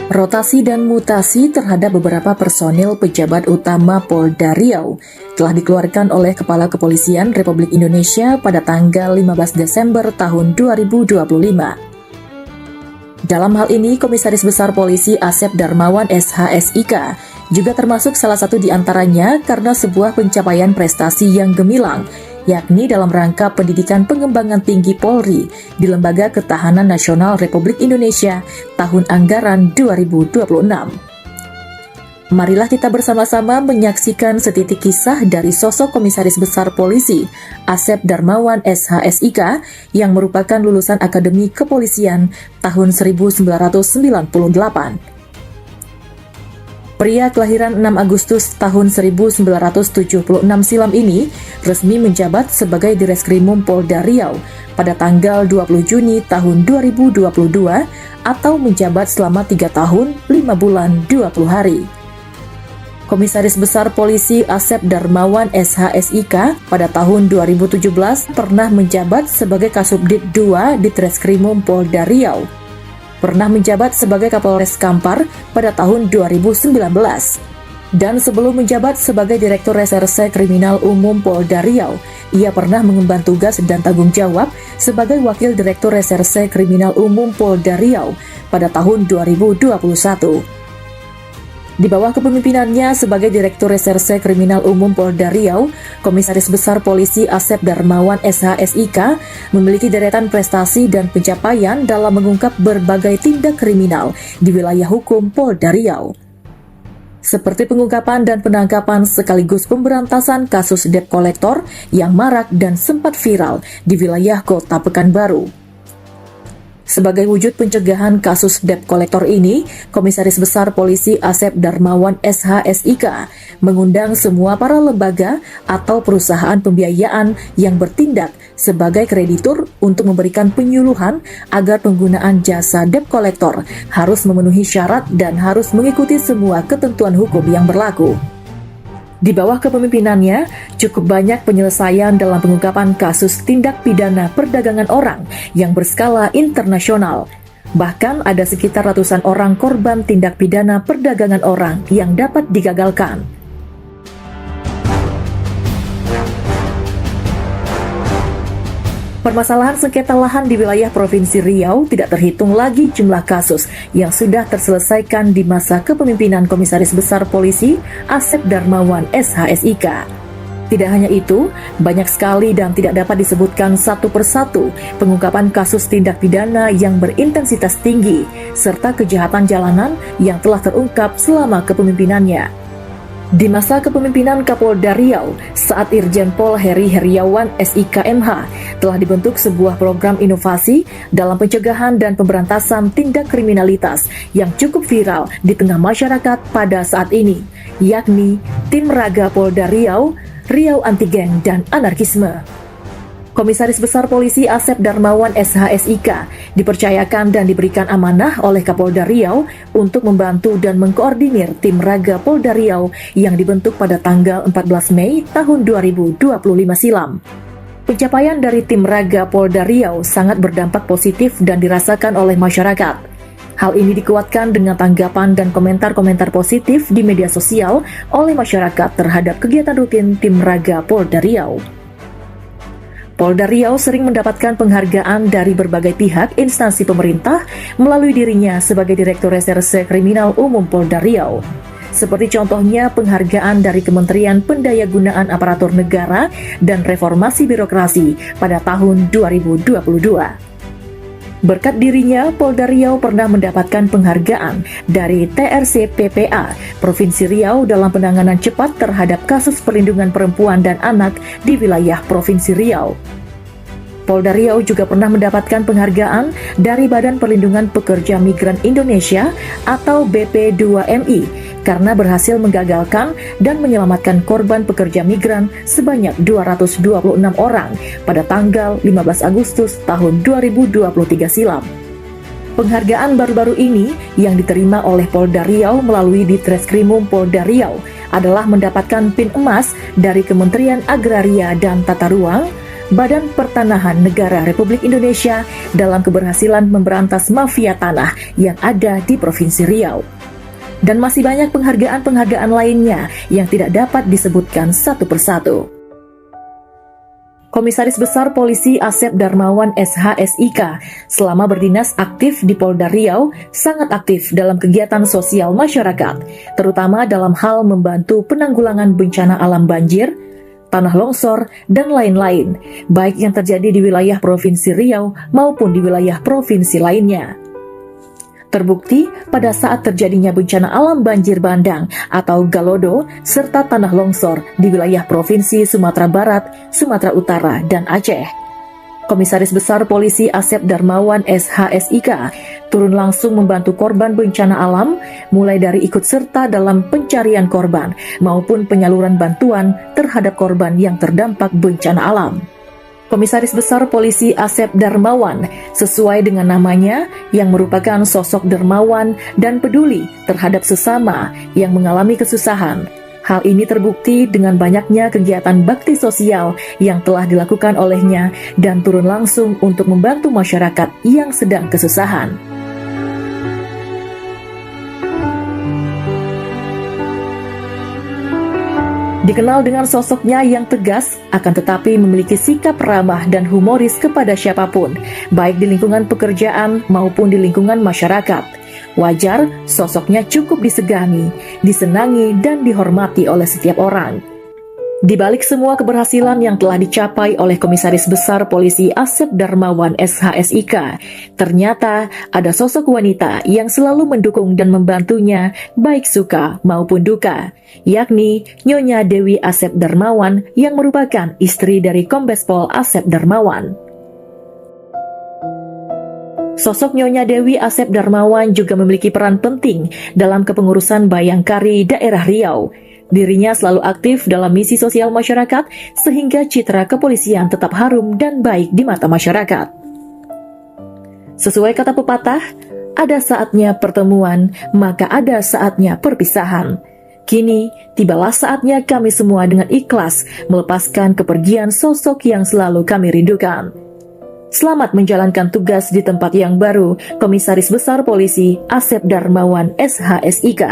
Rotasi dan mutasi terhadap beberapa personil pejabat utama Polda Riau telah dikeluarkan oleh Kepala Kepolisian Republik Indonesia pada tanggal 15 Desember tahun 2025. Dalam hal ini, Komisaris Besar Polisi Asep Darmawan SH.SIK juga termasuk salah satu di antaranya karena sebuah pencapaian prestasi yang gemilang, yakni dalam rangka pendidikan pengembangan tinggi Polri di Lembaga Ketahanan Nasional Republik Indonesia tahun anggaran 2026. Marilah kita bersama-sama menyaksikan setitik kisah dari sosok Komisaris Besar Polisi Asep Darmawan SH.SIK yang merupakan lulusan Akademi Kepolisian tahun 1998. Pria kelahiran 6 Agustus tahun 1976 silam ini resmi menjabat sebagai Direskrimum Polda Riau pada tanggal 20 Juni tahun 2022 atau menjabat selama 3 tahun, 5 bulan, 20 hari. Komisaris Besar Polisi Asep Darmawan SH.SIK pada tahun 2017 pernah menjabat sebagai Kasubdit 2 di Treskrimum Polda Riau. Pernah menjabat sebagai Kapolres Kampar pada tahun 2019, dan sebelum menjabat sebagai Direktur Reserse Kriminal Umum Polda Riau, ia pernah mengemban tugas dan tanggung jawab sebagai Wakil Direktur Reserse Kriminal Umum Polda Riau pada tahun 2021. Di bawah kepemimpinannya sebagai Direktur Reserse Kriminal Umum Polda Riau, Komisaris Besar Polisi Asep Darmawan SH.SIK memiliki deretan prestasi dan pencapaian dalam mengungkap berbagai tindak kriminal di wilayah hukum Polda Riau. Seperti pengungkapan dan penangkapan sekaligus pemberantasan kasus debt collector yang marak dan sempat viral di wilayah Kota Pekanbaru. Sebagai wujud pencegahan kasus debt collector ini, Komisaris Besar Polisi Asep Darmawan SH.SIK mengundang semua para lembaga atau perusahaan pembiayaan yang bertindak sebagai kreditur untuk memberikan penyuluhan agar penggunaan jasa debt collector harus memenuhi syarat dan harus mengikuti semua ketentuan hukum yang berlaku. Di bawah kepemimpinannya, cukup banyak penyelesaian dalam pengungkapan kasus tindak pidana perdagangan orang yang berskala internasional. Bahkan ada sekitar ratusan orang korban tindak pidana perdagangan orang yang dapat digagalkan. Permasalahan sengketa lahan di wilayah Provinsi Riau tidak terhitung lagi jumlah kasus yang sudah terselesaikan di masa kepemimpinan Komisaris Besar Polisi Asep Darmawan SH.SIK. Tidak hanya itu, banyak sekali dan tidak dapat disebutkan satu persatu pengungkapan kasus tindak pidana yang berintensitas tinggi serta kejahatan jalanan yang telah terungkap selama kepemimpinannya. Di masa kepemimpinan Kapolda Riau, saat Irjen Pol Heri Heriawan SIK.MH, telah dibentuk sebuah program inovasi dalam pencegahan dan pemberantasan tindak kriminalitas yang cukup viral di tengah masyarakat pada saat ini, yakni Tim Raga Polda Riau, Riau Anti Geng dan Anarkisme. Komisaris Besar Polisi Asep Darmawan SH.SIK dipercayakan dan diberikan amanah oleh Kapolda Riau untuk membantu dan mengkoordinir Tim Raga Polda Riau yang dibentuk pada tanggal 14 Mei tahun 2025 silam. Pencapaian dari Tim Raga Polda Riau sangat berdampak positif dan dirasakan oleh masyarakat. Hal ini dikuatkan dengan tanggapan dan komentar-komentar positif di media sosial oleh masyarakat terhadap kegiatan rutin Tim Raga Polda Riau. Polda Riau sering mendapatkan penghargaan dari berbagai pihak instansi pemerintah melalui dirinya sebagai Direktur Reserse Kriminal Umum Polda Riau. Seperti contohnya penghargaan dari Kementerian Pendayagunaan Aparatur Negara dan Reformasi Birokrasi pada tahun 2022. Berkat dirinya, Polda Riau pernah mendapatkan penghargaan dari TRC PPA Provinsi Riau dalam penanganan cepat terhadap kasus perlindungan perempuan dan anak di wilayah Provinsi Riau. Polda Riau juga pernah mendapatkan penghargaan dari Badan Perlindungan Pekerja Migran Indonesia atau BP2MI karena berhasil menggagalkan dan menyelamatkan korban pekerja migran sebanyak 226 orang pada tanggal 15 Agustus tahun 2023 silam. Penghargaan baru-baru ini yang diterima oleh Polda Riau melalui Ditreskrimum Polda Riau adalah mendapatkan PIN emas dari Kementerian Agraria dan Tata Ruang, Badan Pertanahan Negara Republik Indonesia dalam keberhasilan memberantas mafia tanah yang ada di Provinsi Riau. Dan masih banyak penghargaan-penghargaan lainnya yang tidak dapat disebutkan satu persatu. Komisaris Besar Polisi Asep Darmawan SH.SIK selama berdinas aktif di Polda Riau sangat aktif dalam kegiatan sosial masyarakat, terutama dalam hal membantu penanggulangan bencana alam banjir, tanah longsor, dan lain-lain, baik yang terjadi di wilayah Provinsi Riau maupun di wilayah provinsi lainnya. Terbukti pada saat terjadinya bencana alam banjir bandang atau Galodo serta tanah longsor di wilayah Provinsi Sumatera Barat, Sumatera Utara, dan Aceh. Komisaris Besar Polisi Asep Darmawan SH.SIK turun langsung membantu korban bencana alam, mulai dari ikut serta dalam pencarian korban maupun penyaluran bantuan terhadap korban yang terdampak bencana alam. Komisaris Besar Polisi Asep Darmawan sesuai dengan namanya yang merupakan sosok dermawan dan peduli terhadap sesama yang mengalami kesusahan. Hal ini terbukti dengan banyaknya kegiatan bakti sosial yang telah dilakukan olehnya dan turun langsung untuk membantu masyarakat yang sedang kesusahan. Dikenal dengan sosoknya yang tegas, akan tetapi memiliki sikap ramah dan humoris kepada siapapun, baik di lingkungan pekerjaan maupun di lingkungan masyarakat. Wajar, sosoknya cukup disegani, disenangi, dan dihormati oleh setiap orang. Di balik semua keberhasilan yang telah dicapai oleh Komisaris Besar Polisi Asep Darmawan SH.SIK, ternyata ada sosok wanita yang selalu mendukung dan membantunya baik suka maupun duka, yakni Nyonya Dewi Asep Darmawan yang merupakan istri dari Kombes Pol Asep Darmawan. Sosok Nyonya Dewi Asep Darmawan juga memiliki peran penting dalam kepengurusan Bayangkari daerah Riau. Dirinya selalu aktif dalam misi sosial masyarakat sehingga citra kepolisian tetap harum dan baik di mata masyarakat. Sesuai kata pepatah, ada saatnya pertemuan, maka ada saatnya perpisahan. Kini, tibalah saatnya kami semua dengan ikhlas melepaskan kepergian sosok yang selalu kami rindukan. Selamat menjalankan tugas di tempat yang baru, Komisaris Besar Polisi Asep Darmawan SH.SIK.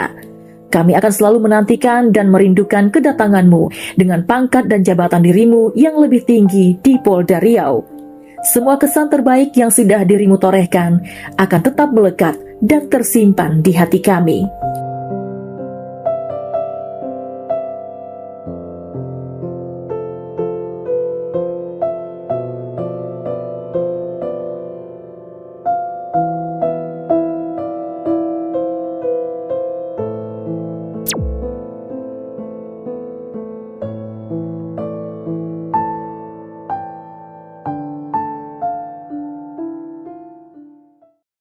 Kami akan selalu menantikan dan merindukan kedatanganmu dengan pangkat dan jabatan dirimu yang lebih tinggi di Polda Riau. Semua kesan terbaik yang sudah dirimu torehkan akan tetap melekat dan tersimpan di hati kami.